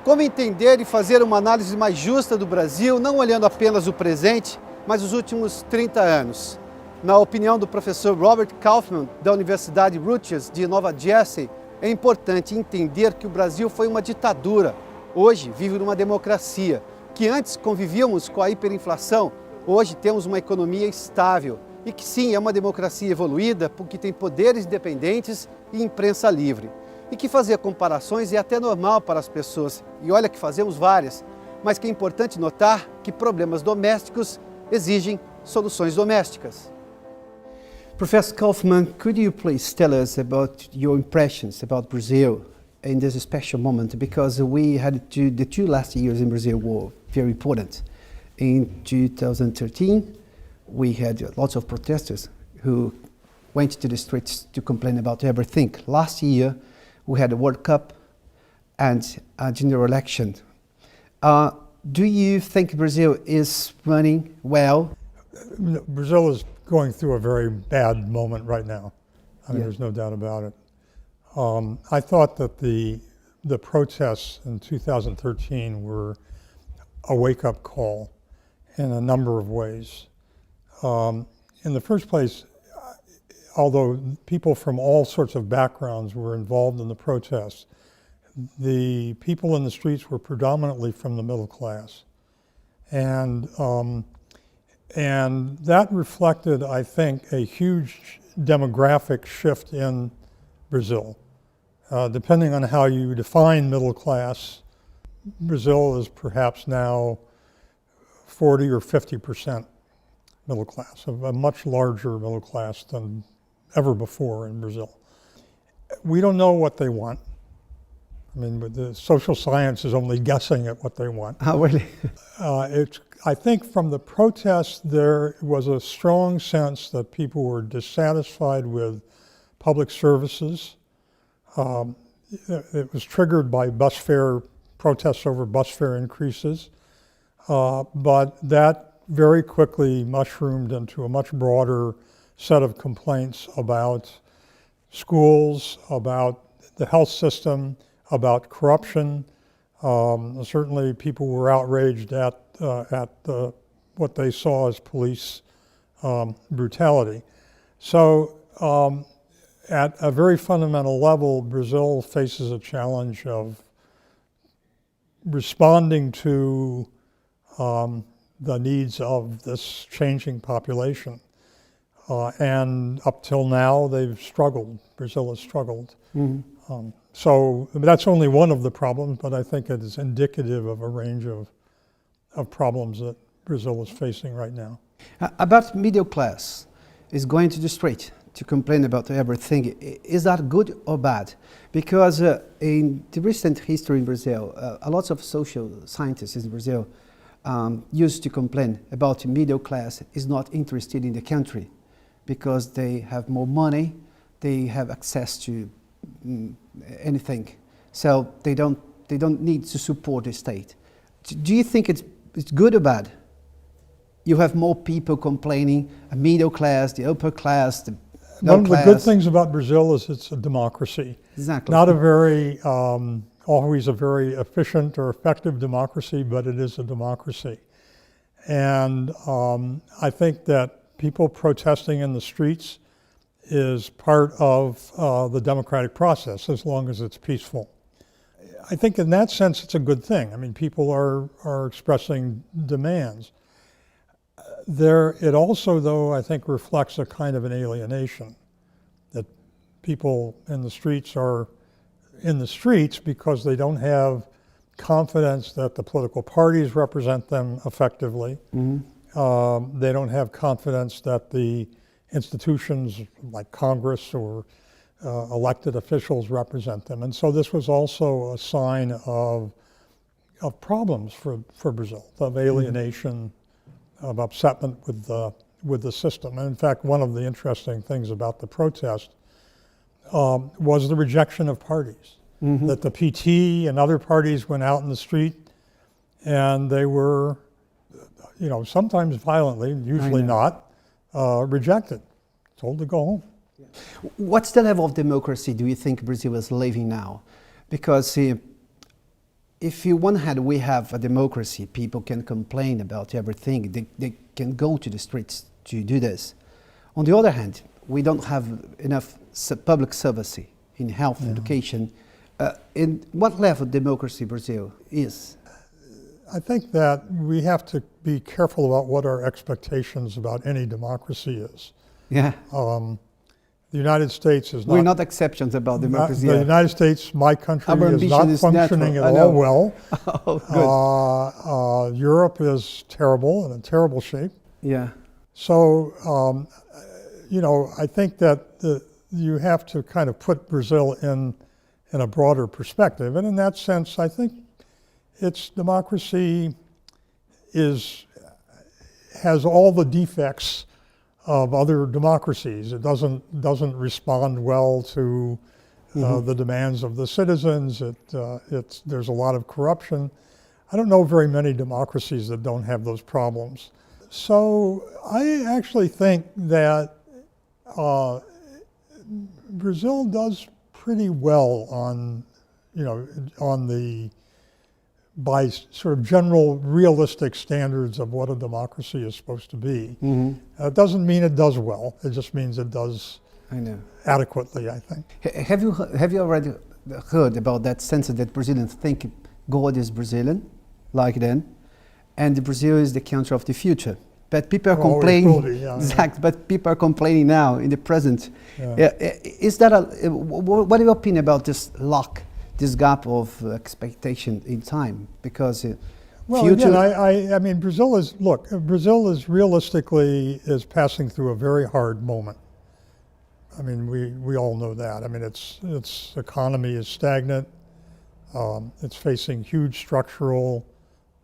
Como entender e fazer uma análise mais justa do Brasil, não olhando apenas o presente, mas os últimos 30 anos? Na opinião do professor Robert Kaufman, da Universidade Rutgers de Nova Jersey, é importante entender que o Brasil foi uma ditadura. Hoje vive numa democracia, que antes convivíamos com a hiperinflação, hoje temos uma economia estável. E que sim, é uma democracia evoluída porque tem poderes independentes e imprensa livre. E que fazer comparações é até normal para as pessoas, e olha que fazemos várias, mas que é importante notar que problemas domésticos exigem soluções domésticas. Professor Kaufman, could you please tell us about your impressions about Brazil in this special moment? Because we had the two last years in Brazil were very important. In 2013, we had lots of protesters who went to the streets to complain about everything. Last year, we had a World Cup and a general election. Do you think Brazil is running well? Brazil is going through a very bad moment right now. I mean, there's no doubt about it. I thought that the protests in 2013 were a wake-up call in a number of ways. In the first place, although people from all sorts of backgrounds were involved in the protests, the people in the streets were predominantly from the middle class. And that reflected, I think, a huge demographic shift in Brazil. Depending on how you define middle class, Brazil is perhaps now 40 or 50% middle class, a much larger middle class than ever before in Brazil. We don't know what they want. I mean, the social science is only guessing at what they want. Oh, really? I think from the protests, there was a strong sense that people were dissatisfied with public services. It was triggered by bus fare protests over bus fare increases, but that very quickly mushroomed into a much broader set of complaints about schools, about the health system, about corruption. Certainly people were outraged at what they saw as police brutality. So at a very fundamental level, Brazil faces a challenge of responding to the needs of this changing population. And up till now, they've struggled. Brazil has struggled. Mm-hmm. So that's only one of the problems, but I think it is indicative of a range of problems that Brazil is facing right now. About middle class is going to the street to complain about everything. Is that good or bad? Because in the recent history in Brazil, a lot of social scientists in Brazil used to complain about the middle class is not interested in the country because they have more money, they have access to anything, so they don't need to support the state. Do you think it's good or bad? You have more people complaining, a middle class, the upper class, the low class. One of the good things about Brazil is it's a democracy. Exactly. Not a very always a very efficient or effective democracy, but it is a democracy. And I think that people protesting in the streets is part of the democratic process as long as it's peaceful. I think in that sense it's a good thing. I mean, people are expressing demands. It also, though, I think reflects a kind of an alienation, that people in the streets are in the streets because they don't have confidence that the political parties represent them effectively. Mm-hmm. They don't have confidence that the institutions like Congress or elected officials represent them. And so this was also a sign of problems for Brazil, of alienation, of upsetment with the system. And in fact, one of the interesting things about the protest was the rejection of parties. Mm-hmm. That the PT and other parties went out in the street and they were, sometimes violently, usually not, rejected, told to go home. What's the level of democracy do you think Brazil is living now? Because if on one hand we have a democracy, people can complain about everything, they can go to the streets to do this. On the other hand, we don't have enough public service in health, education. In what level democracy Brazil is? I think that we have to be careful about what our expectations about any democracy is. Yeah. The United States is not... We're not exceptions about democracy. The United States, my country, Our is not is functioning natural. at all well. Oh, good. Europe is terrible and in terrible shape. Yeah. So, you know, I think that you have to kind of put Brazil in a broader perspective. And in that sense, I think its democracy has all the defects of other democracies. It doesn't respond well to the demands of the citizens. There's a lot of corruption. I don't know very many democracies that don't have those problems. So I actually think that Brazil does pretty well on, you know, by sort of general realistic standards of what a democracy is supposed to be. It doesn't mean it does well. It just means it does adequately, I think. Have you already heard about that sense that Brazilians think God is Brazilian, like then, and Brazil is the country of the future? But people are complaining. Exactly. But people are complaining now in the present. Is that what do you opinion about this lock? This gap of expectation in time, because well, future. Again, I mean, Brazil is realistically passing through a very hard moment. I mean, we all know that. I mean, its economy is stagnant. It's facing huge structural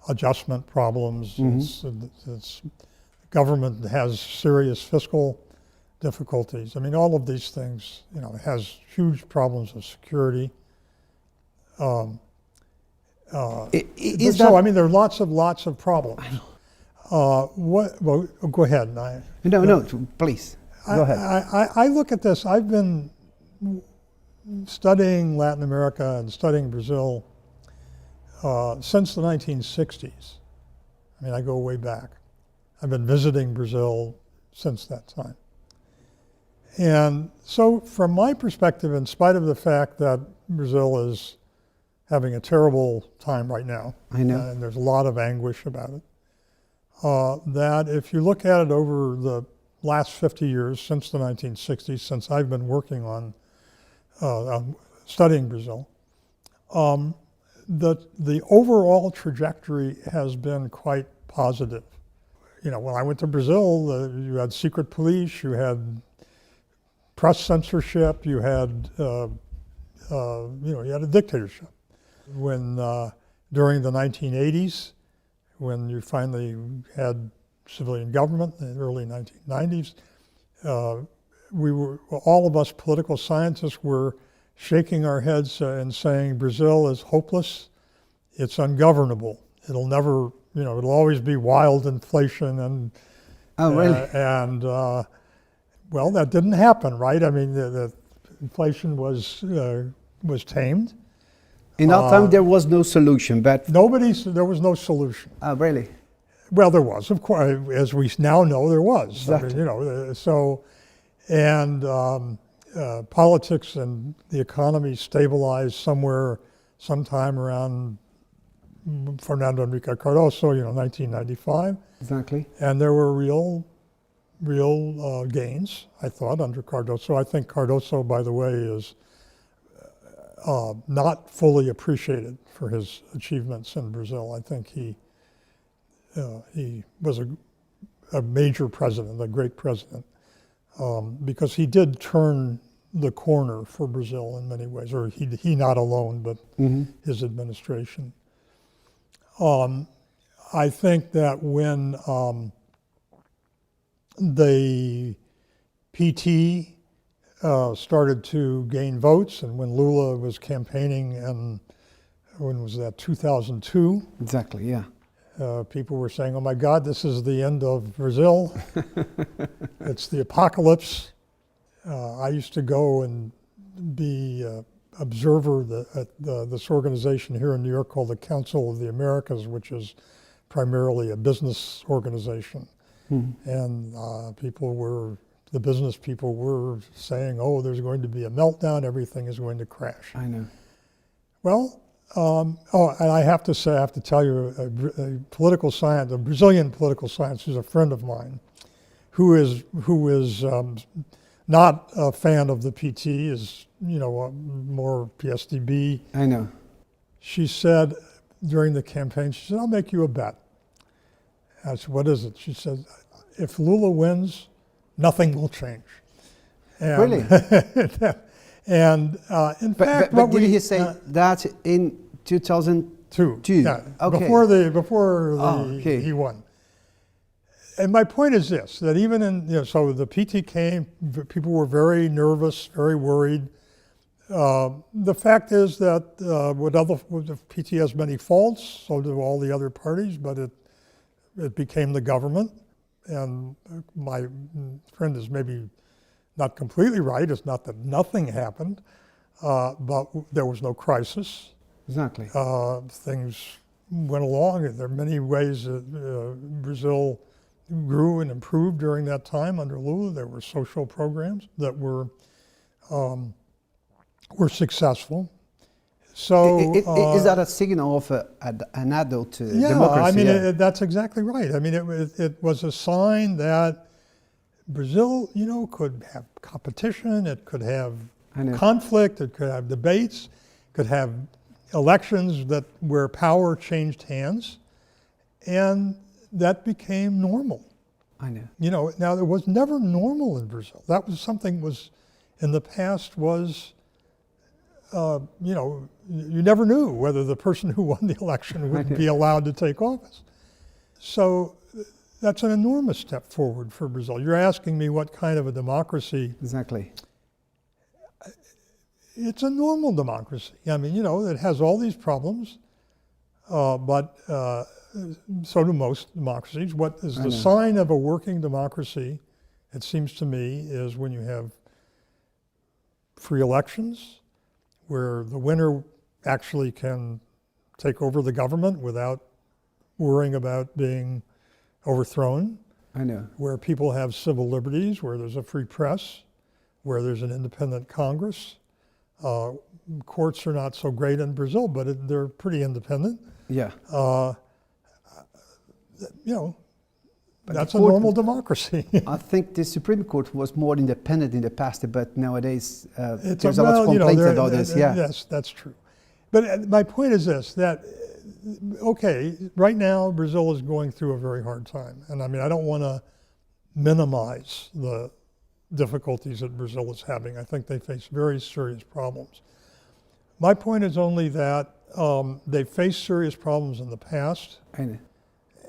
adjustment problems. Its government has serious fiscal difficulties. I mean, all of these things, you know, it has huge problems of security. I mean, there are lots of problems. I know. Well, go ahead. No, please. Go ahead. I look at this. I've been studying Latin America and studying Brazil since the 1960s. I mean, I go way back. I've been visiting Brazil since that time. And so from my perspective, in spite of the fact that Brazil is having a terrible time right now, I know, and there's a lot of anguish about it, that if you look at it over the last 50 years, since the 1960s, since I've been working on studying Brazil, the overall trajectory has been quite positive. You know, when I went to Brazil, you had secret police, you had press censorship, you had you had a dictatorship. When during the 1980s, when you finally had civilian government in the early 1990s, all of us political scientists were shaking our heads and saying Brazil is hopeless, it's ungovernable, it'll never, you know, it'll always be wild inflation and well, that didn't happen, right? I mean, the inflation was tamed. In that time, there was no solution, but there was no solution. Oh, really? Well, there was, of course, as we now know, there was. Exactly. I mean, you know, so, and politics and the economy stabilized sometime around Fernando Henrique Cardoso, you know, 1995. Exactly. And there were real gains, I thought, under Cardoso. I think Cardoso, by the way, is not fully appreciated for his achievements in Brazil. I think he was a major president, a great president, because he did turn the corner for Brazil in many ways, or he not alone, but his administration. I think that when the PT started to gain votes, and when Lula was campaigning, and when was that, 2002? Exactly, yeah. People were saying, oh my God, this is the end of Brazil. It's the apocalypse. I used to go and be observer at this organization here in New York called the Council of the Americas, which is primarily a business organization. And the business people were saying, oh, there's going to be a meltdown, everything is going to crash. I know. Well, and I have to tell you, a political science, a Brazilian political scientist who's a friend of mine, who is not a fan of the PT, is more PSDB. I know. She said during the campaign, she said, I'll make you a bet. I said, what is it? She said, if Lula wins, nothing will change. And Really? And in fact, but did he say that in 2002? Yeah, okay. before he won. And my point is this: that even in so the PT came, people were very nervous, very worried. The fact is that the PT has many faults, so do all the other parties, but it became the government. And my friend is maybe not completely right. It's not that nothing happened, but there was no crisis. Exactly. Things went along. There are many ways that Brazil grew and improved during that time under Lula. There were social programs that were successful. So is that a signal of an adult democracy? Yeah, I mean, that's exactly right. I mean, it was a sign that Brazil, could have competition, it could have conflict, it could have debates, could have elections where power changed hands, and that became normal. I know. Now it was never normal in Brazil. That was something in the past was, you never knew whether the person who won the election would be allowed to take office. So that's an enormous step forward for Brazil. You're asking me what kind of a democracy. Exactly. It's a normal democracy. I mean, it has all these problems, but so do most democracies. What is the sign of a working democracy, it seems to me, is when you have free elections, where the winner actually can take over the government without worrying about being overthrown. I know. Where people have civil liberties, where there's a free press, where there's an independent Congress. Courts are not so great in Brazil, but they're pretty independent. Yeah. But that's a normal democracy. I think the Supreme Court was more independent in the past, but nowadays there's a lot of complaints about this. Yeah. Yes, that's true. But my point is this: that right now Brazil is going through a very hard time, and I mean I don't want to minimize the difficulties that Brazil is having. I think they face very serious problems. My point is only that they faced serious problems in the past,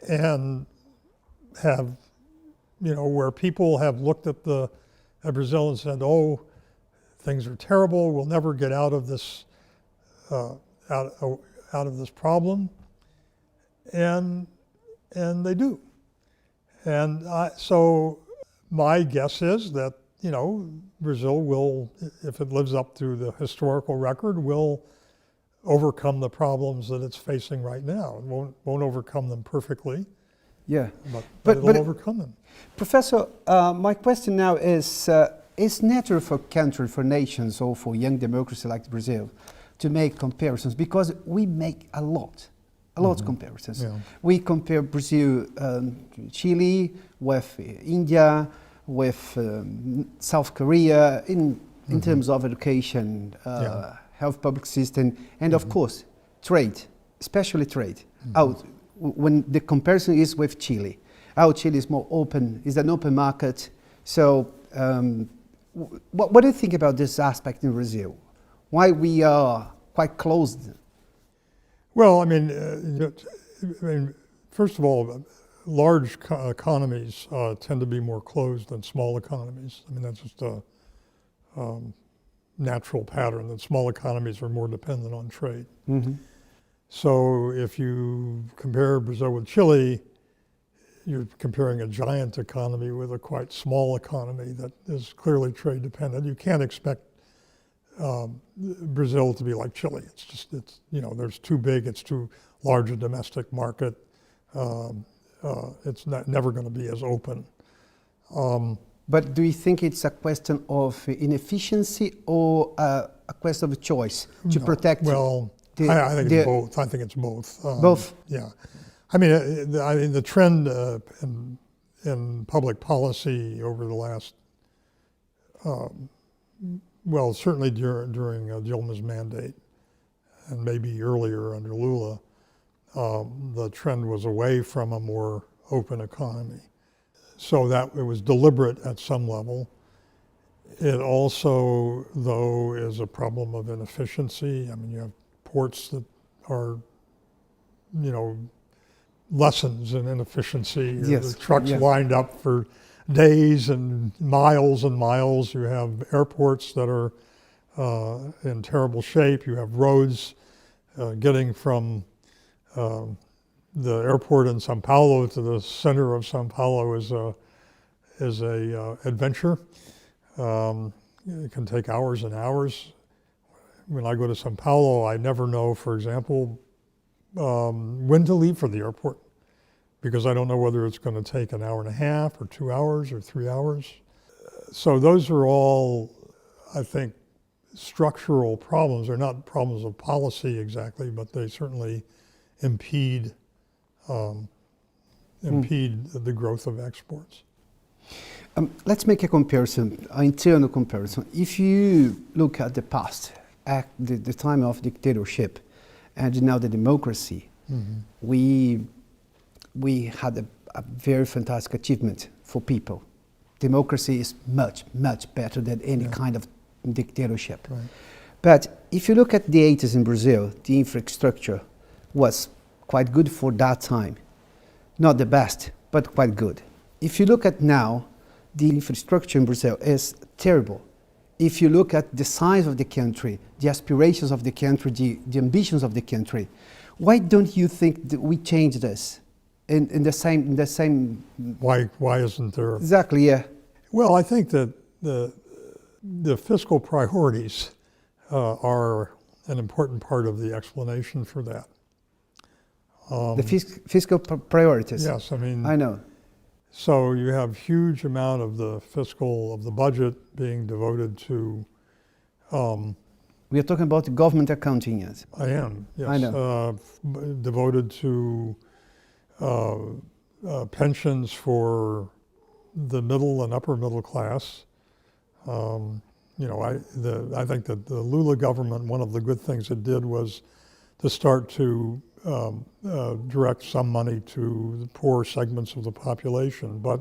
and have, where people have looked at Brazil and said, "Oh, things are terrible. We'll never get out of this out of this problem," and they do. And so my guess is that Brazil will, if it lives up to the historical record, will overcome the problems that it's facing right now. It won't overcome them perfectly. Yeah, but it'll overcome them. Professor, my question now is natural for countries, for nations, or for young democracy like Brazil to make comparisons? Because we make a lot of comparisons. Yeah. We compare Brazil, Chile, with India, with South Korea in terms of education, health, public system, and of course, trade, especially trade. When the comparison is with Chile. Chile is more open, is an open market. So what do you think about this aspect in Brazil? Why we are quite closed? Well, I mean, first of all, large economies tend to be more closed than small economies. I mean, that's just a natural pattern, that small economies are more dependent on trade. So if you compare Brazil with Chile, you're comparing a giant economy with a quite small economy that is clearly trade dependent. You can't expect Brazil to be like Chile. It's there's too big, it's too large a domestic market. It's never going to be as open. But do you think it's a question of inefficiency or a question of choice to protect? Well, I think it's both. I think it's both. Both? Yeah. I mean, the trend in public policy over the last, certainly during Dilma's mandate, and maybe earlier under Lula, the trend was away from a more open economy. So that it was deliberate at some level. It also, though, is a problem of inefficiency. I mean, you have ports that are, lessons in inefficiency. Yes. The trucks lined up for days and miles. You have airports that are in terrible shape. You have roads getting from the airport in Sao Paulo to the center of Sao Paulo is a adventure. It can take hours and hours. When I go to Sao Paulo, I never know, for example, when to leave for the airport, because I don't know whether it's going to take an hour and a half or 2 hours or 3 hours. So those are all, I think, structural problems. They're not problems of policy exactly, but they certainly impede the growth of exports. Let's make a comparison, an internal comparison. If you look at the past, at the time of dictatorship, and now the democracy, we had a very fantastic achievement for people. Democracy is much, much better than any kind of dictatorship. Right. But if you look at the 80s in Brazil, the infrastructure was quite good for that time. Not the best, but quite good. If you look at now, the infrastructure in Brazil is terrible. If you look at the size of the country, the aspirations of the country, the ambitions of the country, why don't you think that we change this in the same? Why isn't there? Exactly, yeah. Well, I think that the fiscal priorities are an important part of the explanation for that. The fiscal priorities. Yes, I mean. I know. So you have huge amount of the budget being devoted to. We are talking about the government accounting, yes. I am, yes. I know. Devoted to pensions for the middle and upper middle class. I think that the Lula government, one of the good things it did was to start to direct some money to the poor segments of the population, but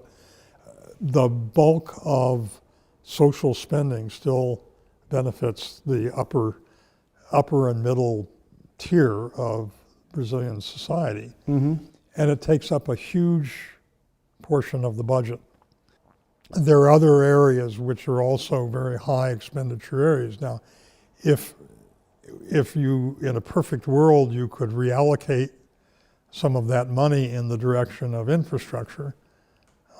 the bulk of social spending still benefits the upper and middle tier of Brazilian society. And it takes up a huge portion of the budget. There are other areas which are also very high expenditure areas. Now, if you, in a perfect world, you could reallocate some of that money in the direction of infrastructure,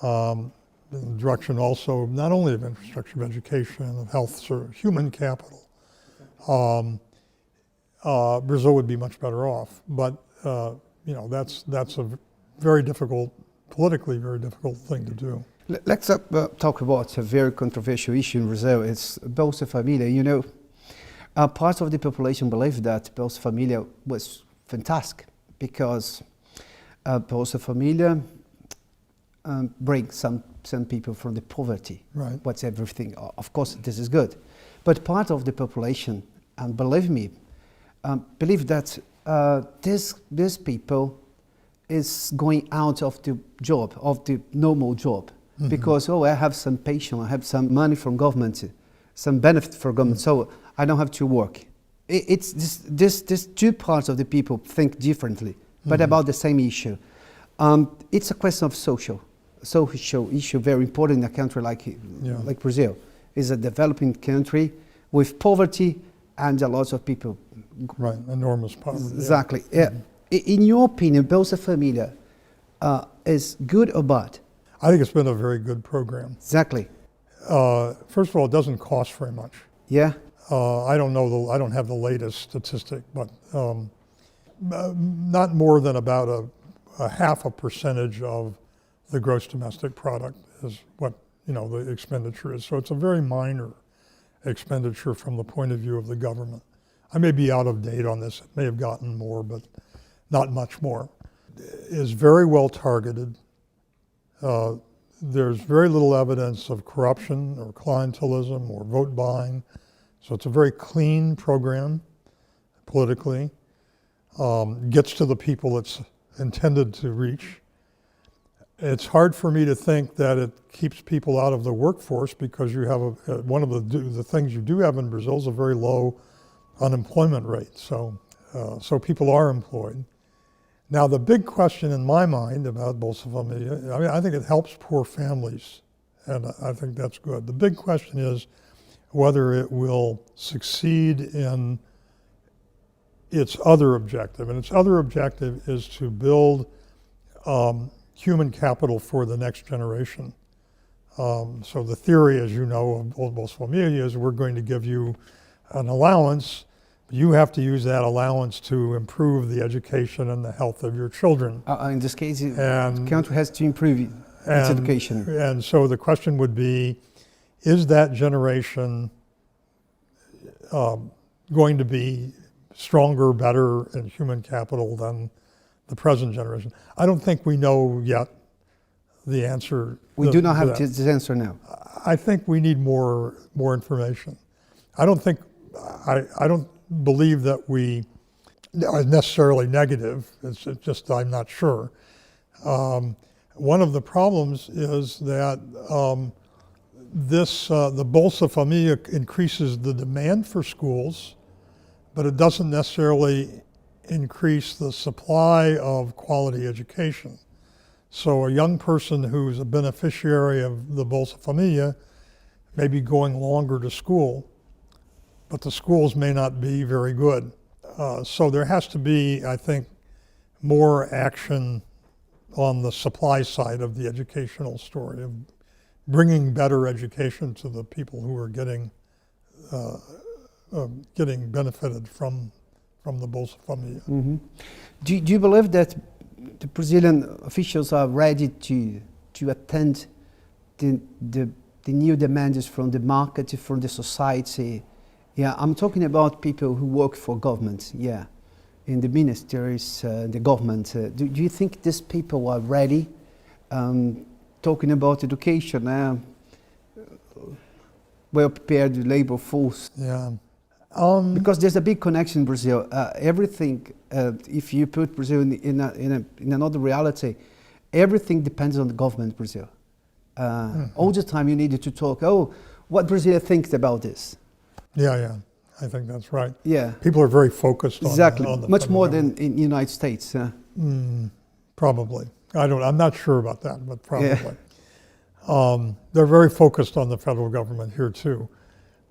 in the direction also not only of infrastructure, but education, of health, human capital, Brazil would be much better off. But that's a very difficult, politically very difficult thing to do. Let's talk about a very controversial issue in Brazil. It's Bolsa Família. Part of the population believe that Bolsa Família was fantastic because Bolsa Família brings some people from the poverty. Right. What's everything? Of course, this is good, but part of the population, and believe me, believe that these people is going out of the job, of the normal job, because I have some pension, I have some money from government, some benefit from government, so I don't have to work. It's this two parts of the people think differently, but about the same issue. It's a question of social issue, very important in a country like Brazil. It's a developing country with poverty and a lot of people. Right, enormous poverty. Exactly. Yeah. In your opinion, Bolsa Família is good or bad? I think it's been a very good program. Exactly. First of all, it doesn't cost very much. Yeah. I don't have the latest statistic, but not more than about a half a percentage of the gross domestic product is what the expenditure is. So it's a very minor expenditure from the point of view of the government. I may be out of date on this. It may have gotten more, but not much more. It is very well targeted. There's very little evidence of corruption or clientelism or vote buying. So it's a very clean program politically. Gets to the people it's intended to reach. It's hard for me to think that it keeps people out of the workforce because you have one of the things you do have in Brazil is a very low unemployment rate. So people are employed. Now the big question in my mind about Bolsa Família, I think it helps poor families, and I think that's good. The big question is whether it will succeed in its other objective, and its other objective is to build human capital for the next generation. So the theory, as you know, of Bolsa Família is we're going to give you an allowance. You have to use that allowance to improve the education and the health of your children. In this case, the country has to improve its education. And so the question would be, is that generation going to be stronger, better in human capital than the present generation? I don't think we know yet the answer. We do not have this answer now. I think we need more information. I don't believe that we are necessarily negative. It's just I'm not sure. One of the problems is that the Bolsa Família increases the demand for schools, but it doesn't necessarily increase the supply of quality education. So a young person who's a beneficiary of the Bolsa Família may be going longer to school, but the schools may not be very good. So there has to be, I think, more action on the supply side of the educational story, of bringing better education to the people who are getting benefited from the Bolsa Família. Mm-hmm. Do you believe that the Brazilian officials are ready to attend the new demands from the market, from the society? Yeah, I'm talking about people who work for government, yeah, in the ministries, the government. Do you think these people are ready? Talking about education, well-prepared labor force. Yeah. Because there's a big connection in Brazil. Everything, if you put Brazil in another reality, everything depends on the government in Brazil. All the time you needed to talk, what Brazil thinks about this. Yeah, I think that's right. Yeah. People are very focused on the much more than in the United States. Probably. I'm not sure about that, but probably. Yeah. They're very focused on the federal government here too.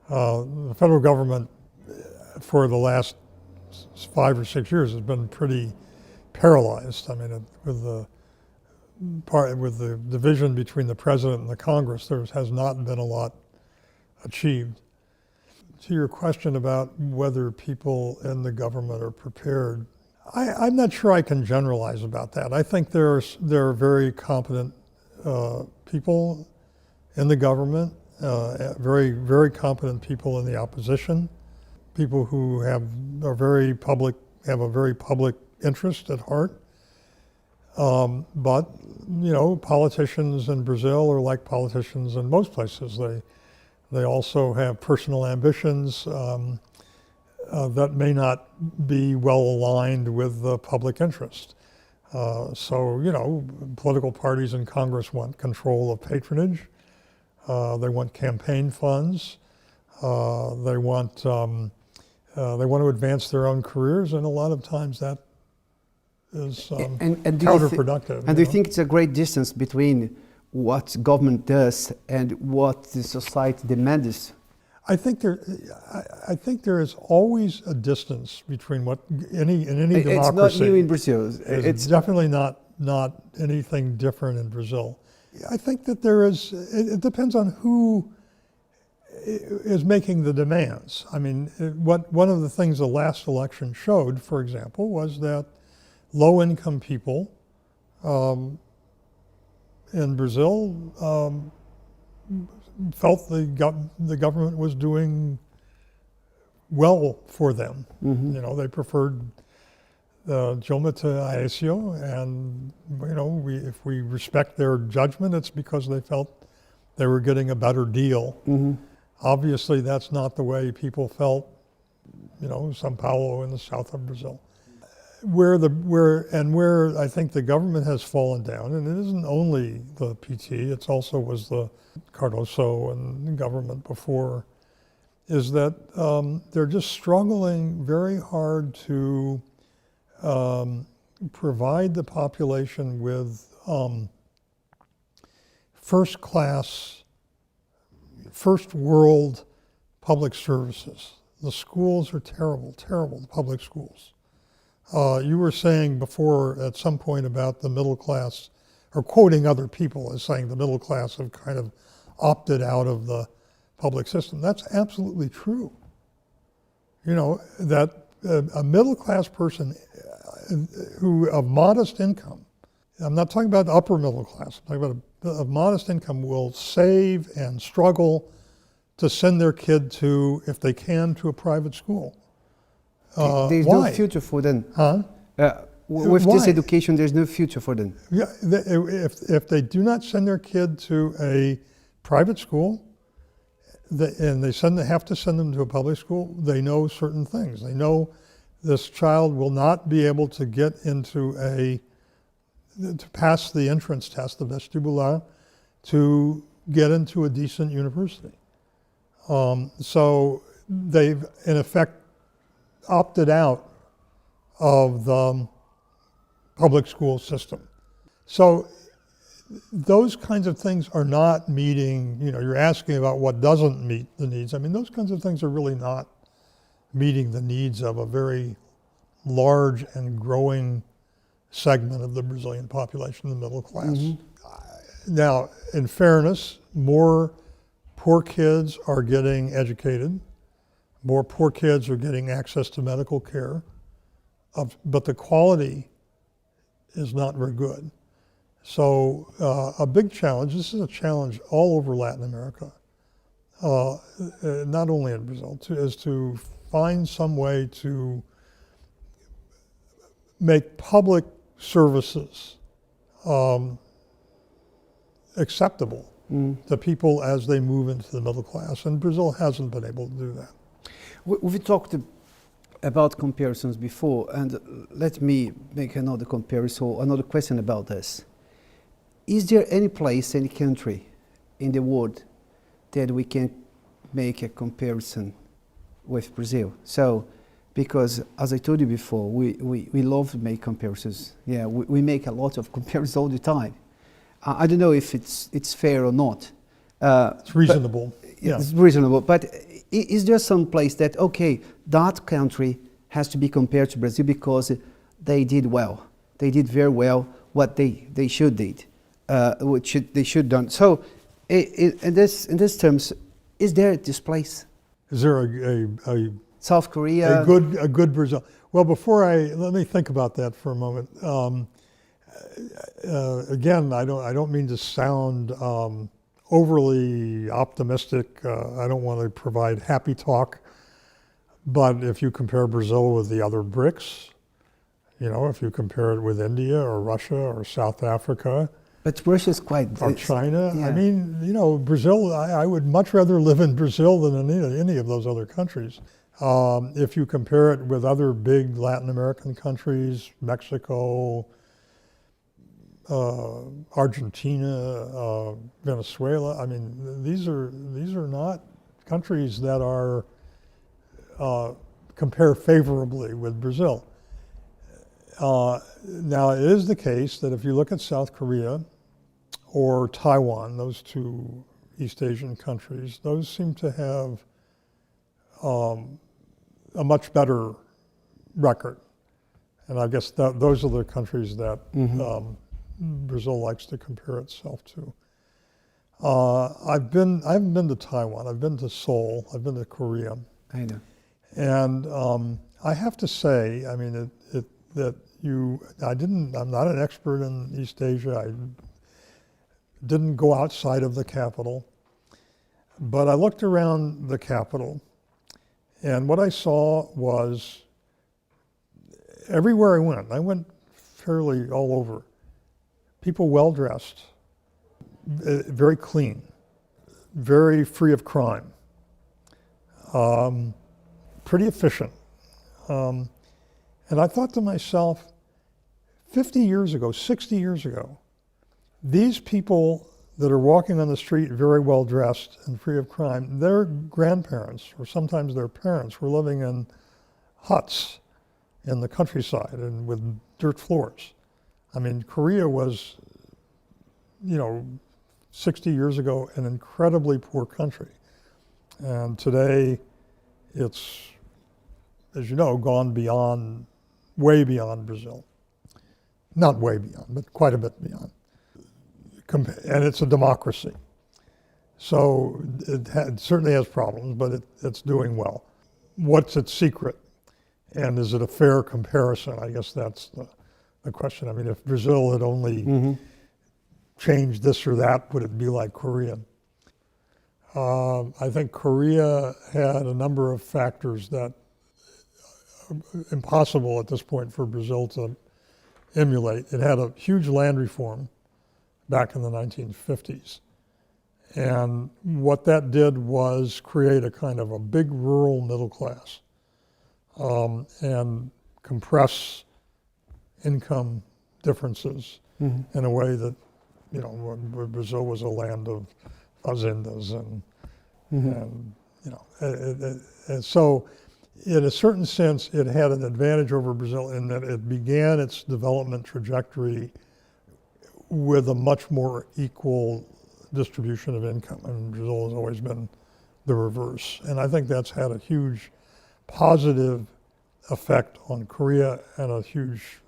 The federal government for the last 5 or 6 years has been pretty paralyzed. I mean, with the division between the president and the Congress, there has not been a lot achieved. To your question about whether people in the government are prepared, I'm not sure I can generalize about that. I think there are very competent people in the government, very, very competent people in the opposition, people who have a very public interest at heart. But politicians in Brazil are like politicians in most places. They also have personal ambitions that may not be well aligned with the public interest. So, political parties in Congress want control of patronage. They want campaign funds. They want to advance their own careers, and a lot of times that is counterproductive. Do you think it's a great distance between what government does and what the society demands? I think there is always a distance between what any democracy. It's not new in Brazil. It's definitely not anything different in Brazil. I think that there is. It depends on who is making the demands. I mean, one of the things the last election showed, for example, was that low-income people in Brazil felt the government was doing well for them. You know, they preferred Dilma to Aécio, and you know, if we respect their judgment, it's because they felt they were getting a better deal. Obviously, that's not the way people felt, you know, São Paulo in the south of Brazil. Where I think the government has fallen down, and it isn't only the PT, it also was the Cardoso and the government before, is that they're just struggling very hard to provide the population with first-class, first-world public services. The schools are terrible, terrible, the public schools. You were saying before at some point about the middle class, or quoting other people as saying the middle class have kind of opted out of the public system. That's absolutely true. You know, that a middle class person who of modest income, I'm not talking about the upper middle class, I'm talking about a modest income, will save and struggle to send their kid to, if they can, to a private school. There's why? no future for them. Huh? With Why? this education, there's no future for them. Yeah, if they do not send their kid to a private school, and they have to send them to a public school, they know certain things. They know this child will not be able to get into to pass the entrance test, the vestibular, to get into a decent university. So they've, in effect, opted out of the public school system. So those kinds of things are not meeting, you know, you're asking about what doesn't meet the needs. I mean, those kinds of things are really not meeting the needs of a very large and growing segment of the Brazilian population, the middle class. Now, in fairness, more poor kids are getting educated, more poor kids are getting access to medical care, but the quality is not very good. So a big challenge, this is a challenge all over Latin America, not only in Brazil, is to find some way to make public services acceptable to people as they move into the middle class. And Brazil hasn't been able to do that. We talked about comparisons before, and let me make another comparison, another question about this. Is there any place, any country in the world that we can make a comparison with Brazil? So, because as I told you before, we love to make comparisons. Yeah, we make a lot of comparisons all the time. I don't know if it's fair or not. It's reasonable. Yeah. It's reasonable, but is there some place that, okay, that country has to be compared to Brazil because they did well. They did very well what they should did, they should done. So in this terms, is there this place? Is there a South Korea? A good Brazil. Well, let me think about that for a moment. Again, I don't mean to sound overly optimistic. I don't want to provide happy talk. But if you compare Brazil with the other BRICS, you know, if you compare it with India or Russia or South Africa, but Russia's quite... Or China. Yeah. I mean, you know, Brazil, I would much rather live in Brazil than in any of those other countries. If you compare it with other big Latin American countries, Mexico, Argentina, Venezuela, I mean, these are not countries that are compare favorably with Brazil. Now, it is the case that if you look at South Korea or Taiwan, those two East Asian countries, those seem to have a much better record. And I guess those are the countries that Brazil likes to compare itself to. I haven't been to Taiwan. I've been to Seoul. I've been to Korea. I know. And I have to say, I mean, I'm not an expert in East Asia. I didn't go outside of the capital. But I looked around the capital, and what I saw was everywhere I went fairly all over, people well-dressed, very clean, very free of crime, pretty efficient. And I thought to myself, 50 years ago, 60 years ago, these people that are walking on the street very well dressed and free of crime, their grandparents, or sometimes their parents, were living in huts in the countryside and with dirt floors. I mean, Korea was, 60 years ago, an incredibly poor country. And today, it's, as you know, gone beyond, way beyond Brazil. Not way beyond, but quite a bit beyond. And it's a democracy. So it certainly has problems, but it's doing well. What's its secret? And is it a fair comparison? I guess that's the question. I mean, if Brazil had only changed this or that, would it be like Korea? I think Korea had a number of factors that are impossible at this point for Brazil to emulate. It had a huge land reform back in the 1950s. And what that did was create a kind of a big rural middle class and compress income differences in a way that, Brazil was a land of fazendas and so in a certain sense, it had an advantage over Brazil in that it began its development trajectory with a much more equal distribution of income. I mean, Brazil has always been the reverse. And I think that's had a huge positive effect on Korea and a huge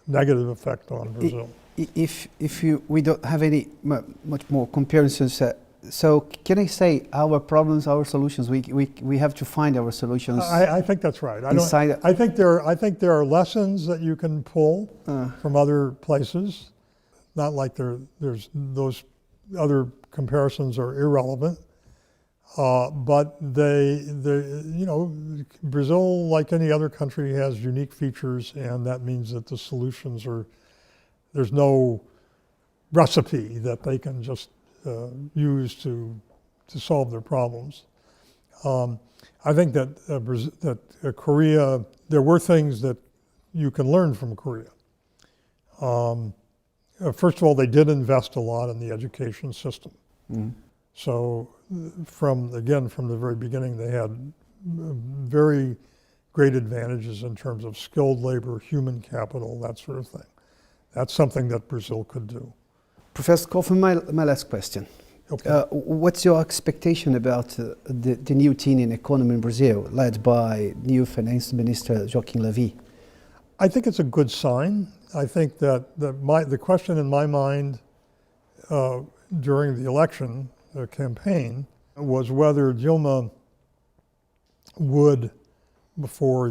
negative effect on Brazil. We don't have any much more comparisons, so can I say our problems, our solutions? We have to find our solutions. I think that's right. I think there are lessons that you can pull from other places. Not like there's those other comparisons are irrelevant, but Brazil, like any other country, has unique features, and that means that the solutions there's no recipe that they can just use to solve their problems. I think that Korea, there were things that you can learn from Korea. First of all, they did invest a lot in the education system. So from the very beginning, they had very great advantages in terms of skilled labor, human capital, that sort of thing. That's something that Brazil could do. Professor Kaufman, my last question. Okay. What's your expectation about the new team in economy in Brazil, led by new Finance Minister Joaquim Levy? I think it's a good sign. I think that the question in my mind during the election campaign was whether Dilma would,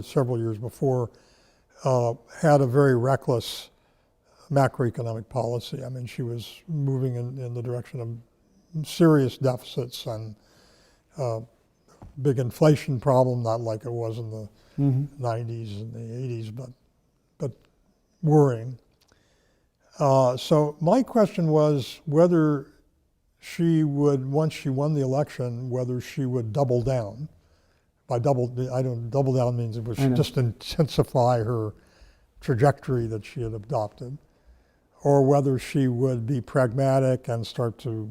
several years before, had a very reckless macroeconomic policy. I mean, she was moving in the direction of serious deficits and big inflation problem, not like it was in the 90s and the 80s, but worrying. So my question was whether she would, once she won the election, whether she would double down. By double down means it was just intensify her trajectory that she had adopted, or whether she would be pragmatic and start to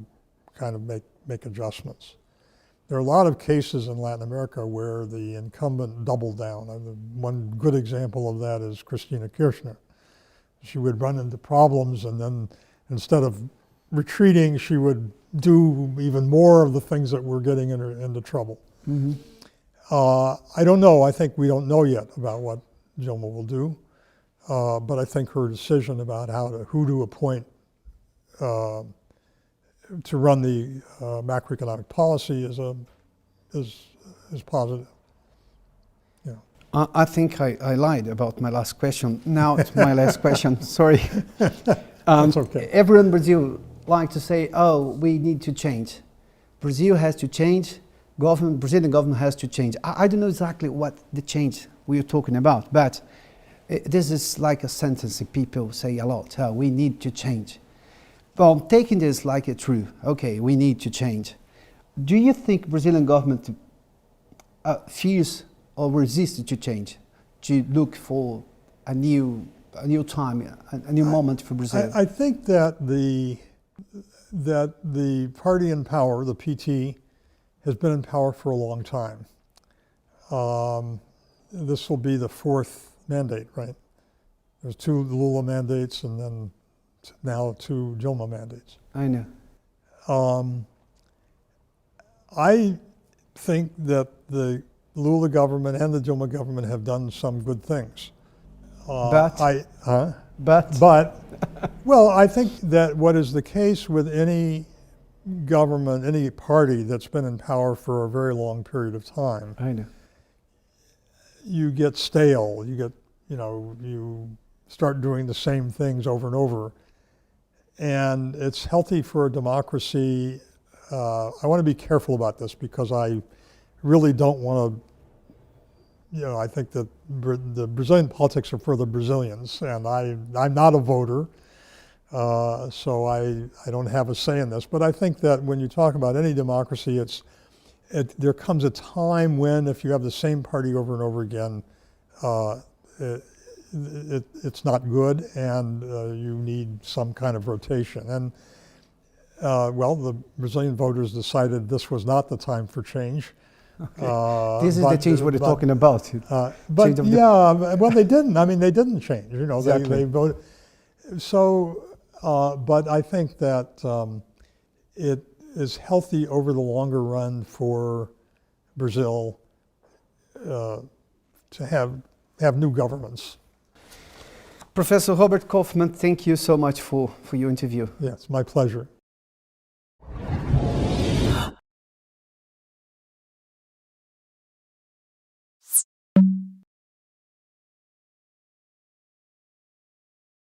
kind of make adjustments. There are a lot of cases in Latin America where the incumbent doubled down. One good example of that is Cristina Kirchner. She would run into problems, and then instead of retreating, she would do even more of the things that were getting her into trouble. I don't know. I think we don't know yet about what Dilma will do, but I think her decision about who to appoint to run the macroeconomic policy is positive. Yeah. I think I lied about my last question. Now it's my last question. Sorry. That's okay. Everyone in Brazil like to say, "Oh, we need to change. Brazil has to change. Brazilian government has to change." I don't know exactly what the change we are talking about, but this is like a sentence that people say a lot. "Oh, we need to change." Well, taking this like a true, okay, we need to change. Do you think Brazilian government fears or resists to change, to look for a new time, a new moment for Brazil? I think that the party in power, the PT, has been in power for a long time. This will be the fourth mandate, right? There's 2 Lula mandates and then now 2 Dilma mandates. I know. I think that the Lula government and the Dilma government have done some good things. But? Well, I think that what is the case with any government, any party that's been in power for a very long period of time, I know. you get stale, you start doing the same things over and over. And it's healthy for a democracy. I want to be careful about this because I really don't want to, I think that the Brazilian politics are for the Brazilians, and I'm not a voter, so I don't have a say in this. But I think that when you talk about any democracy, there comes a time when if you have the same party over and over again, it's not good, and you need some kind of rotation. And well, the Brazilian voters decided this was not the time for change. Okay. This is the change we're talking about. But yeah, well, they didn't. I mean, they didn't change. Exactly. They voted. So, but I think that it is healthy over the longer run for Brazil to have new governments. Professor Robert Kaufman, thank you so much for your interview. Yes, my pleasure.